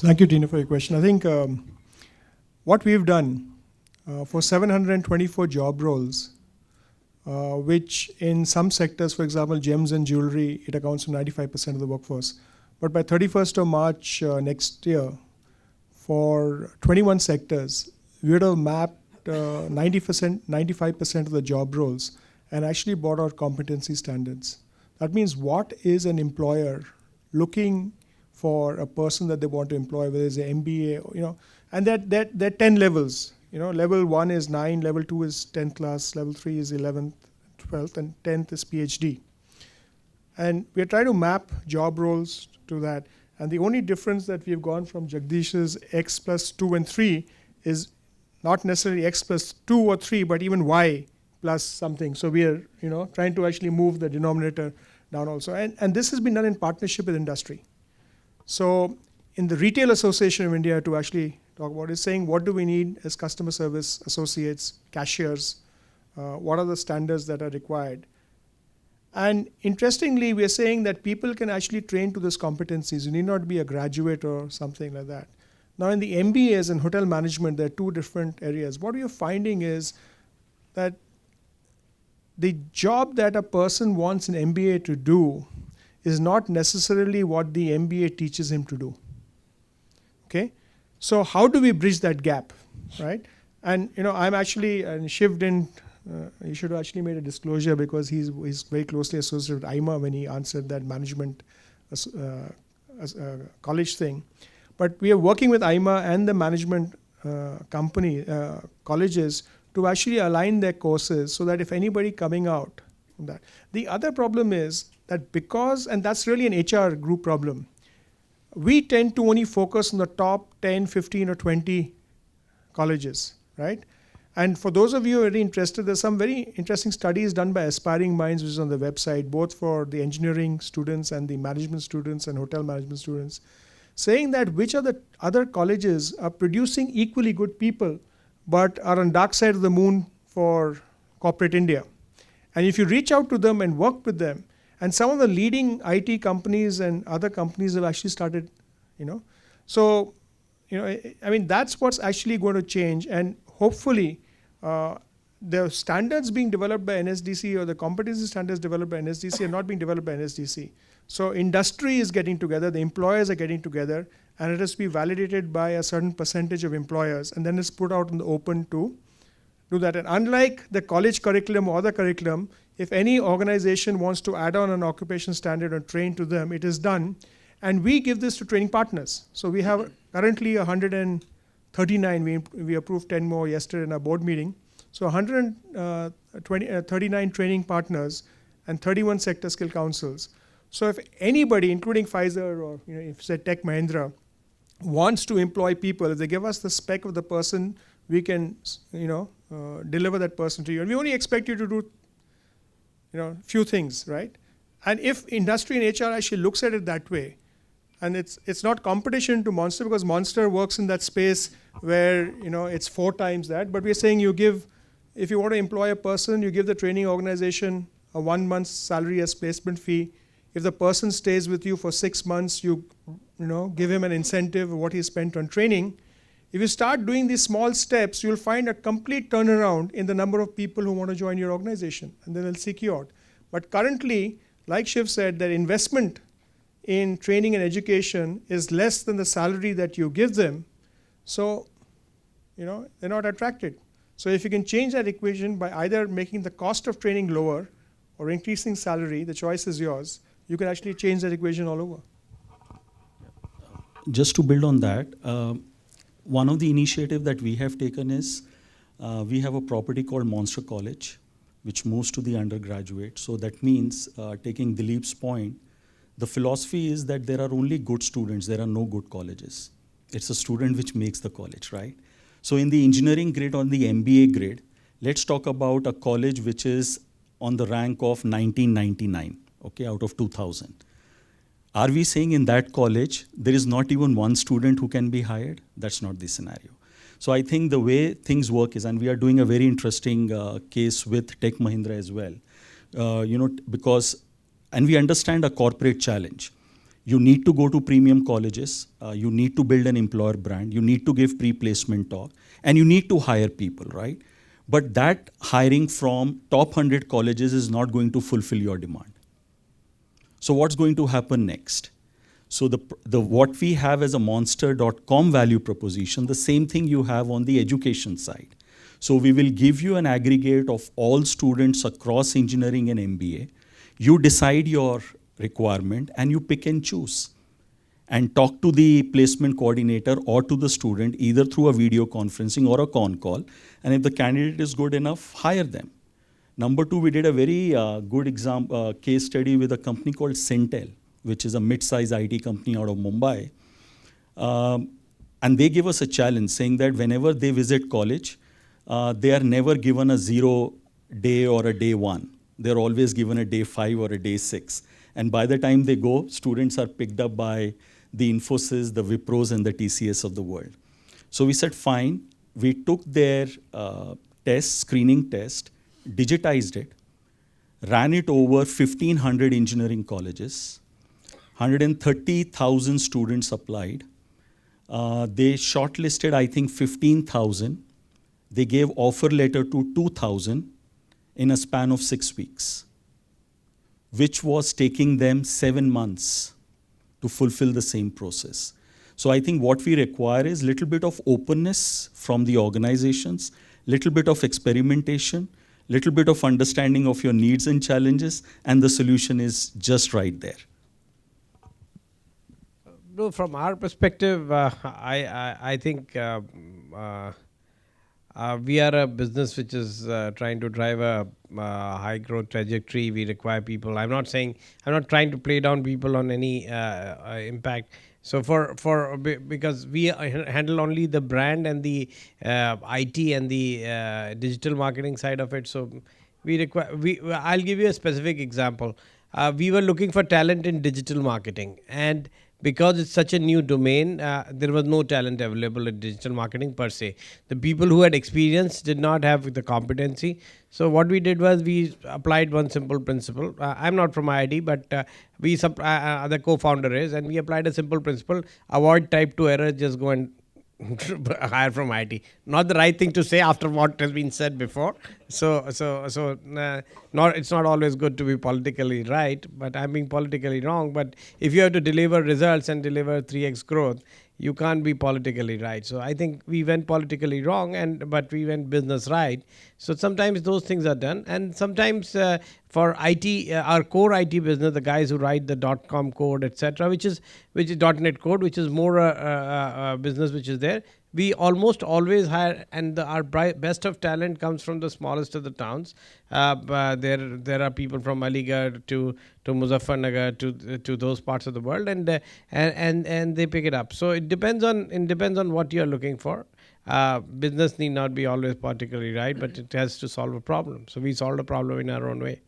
So thank you, Tina, for your question. I think what we've done for 724 job roles, which in some sectors, for example, gems and jewelry, it accounts for 95% of the workforce. But by 31st of March next year, for 21 sectors, we would have mapped 90%, 95% of the job roles and actually brought out competency standards. That means what is an employer looking for a person that they want to employ, whether it's an MBA, and there are 10 levels. Level 1 is 9, level 2 is 10th class, level 3 is 11th, 12th, and 10th is PhD. And we're trying to map job roles to that. And the only difference that we've gone from Jagdish's X plus 2 and 3 is not necessarily X plus 2 or 3, but even Y plus something. So we are trying to actually move the denominator down also. And this has been done in partnership with industry. So in the Retail Association of India, to actually talk about is saying what do we need as customer service associates, cashiers, what are the standards that are required. And interestingly, we are saying that people can actually train to these competencies. You need not be a graduate or something like that. Now in the MBAs and hotel management, there are two different areas. What we are finding is that the job that a person wants an MBA to do is not necessarily what the MBA teaches him to do. Okay? So how do we bridge that gap, right? And I'm actually, and Shiv didn't, he should have actually made a disclosure because he's very closely associated with IMA when he answered that management college thing. But we are working with IMA and the management colleges to actually align their courses so that if anybody coming out from that. The other problem is that because, and that's really an HR group problem, we tend to only focus on the top 10, 15 or 20 colleges, right? And for those of you who are very interested, there's some very interesting studies done by Aspiring Minds, which is on the website, both for the engineering students and the management students and hotel management students, saying that which are the other colleges are producing equally good people, but are on dark side of the moon for corporate India. And if you reach out to them and work with them, and some of the leading IT companies and other companies have actually started, So, I mean, that's what's actually going to change. And hopefully, the standards being developed by NSDC or the competency standards developed by NSDC are not being developed by NSDC. So industry is getting together, the employers are getting together, and it has to be validated by a certain percentage of employers, and then it's put out in the open to do that. And unlike the college curriculum or other curriculum, if any organization wants to add on an occupation standard or train to them, it is done. And we give this to training partners. So we have currently 139, we approved 10 more yesterday in our board meeting. So 139 training partners and 31 sector skill councils. So if anybody, including Pfizer or if say Tech Mahindra, wants to employ people, if they give us the spec of the person, we can deliver that person to you. And we only expect you to do few things, right? And if industry and HR actually looks at it that way, and it's not competition to Monster because Monster works in that space where it's 4 times that, but we're saying if you want to employ a person, you give the training organization a 1 month's salary as placement fee. If the person stays with you for 6 months, you give him an incentive of what he spent on training. If you start doing these small steps, you'll find a complete turnaround in the number of people who want to join your organization, and then they'll seek you out. But currently, like Shiv said, that investment in training and education is less than the salary that you give them. So, they're not attracted. So if you can change that equation by either making the cost of training lower or increasing salary, the choice is yours. You can actually change that equation all over. Just to build on that, one of the initiatives that we have taken is we have a property called Monster College, which moves to the undergraduate. So that means, taking Dileep's point, the philosophy is that there are only good students, there are no good colleges. It's a student which makes the college, right? So in the engineering grade or the MBA grade, let's talk about a college which is on the rank of 1999, okay, out of 2000. Are we saying in that college, there is not even one student who can be hired? That's not the scenario. So I think the way things work is, and we are doing a very interesting case with Tech Mahindra as well, because, and we understand a corporate challenge. You need to go to premium colleges. You need to build an employer brand. You need to give pre-placement talk. And you need to hire people, right? But that hiring from top 100 colleges is not going to fulfill your demand. So what's going to happen next? So what we have as a monster.com value proposition, the same thing you have on the education side. So we will give you an aggregate of all students across engineering and MBA. You decide your requirement and you pick and choose and talk to the placement coordinator or to the student either through a video conferencing or a con call. And if the candidate is good enough, hire them. Number two, we did a very good case study with a company called Centel, which is a mid-size IT company out of Mumbai. And they give us a challenge saying that whenever they visit college, they are never given a 0 day or a day 1. They're always given a day 5 or a day 6. And by the time they go, students are picked up by the Infosys, the Wipros, and the TCS of the world. So we said, fine. We took their screening test, digitized it, ran it over 1,500 engineering colleges. 130,000 students applied. They shortlisted, I think, 15,000. They gave offer letter to 2,000 in a span of 6 weeks, which was taking them 7 months to fulfill the same process. So I think what we require is a little bit of openness from the organizations, little bit of experimentation, little bit of understanding of your needs and challenges, and the solution is just right there. No, from our perspective, I think we are a business which is trying to drive a high growth trajectory. We require people. I'm not trying to play down people on any impact. So because we handle only the brand and the IT and the digital marketing side of it. So I'll give you a specific example. We were looking for talent in digital marketing, and because it's such a new domain, there was no talent available in digital marketing per se. The people who had experience did not have the competency. So what we did was we applied one simple principle. I'm not from IIT, but the co-founder is, and we applied a simple principle: avoid type 2 errors, just go and hire from IT. Not the right thing to say after what has been said before. It's not always good to be politically right, but I'm being politically wrong. But if you have to deliver results and deliver 3x growth, you can't be politically right. So I think we went politically wrong, but we went business right. So sometimes those things are done, and sometimes for IT, our core IT business, the guys who write the .com code, etc., which is .NET code, which is more a business which is there. We almost always hire, and our best of talent comes from the smallest of the towns. There are people from Aligarh to Muzaffarnagar to those parts of the world, and they pick it up. So it depends on what you are looking for. Business need not be always particularly right, but it has to solve a problem. So we solved a problem in our own way.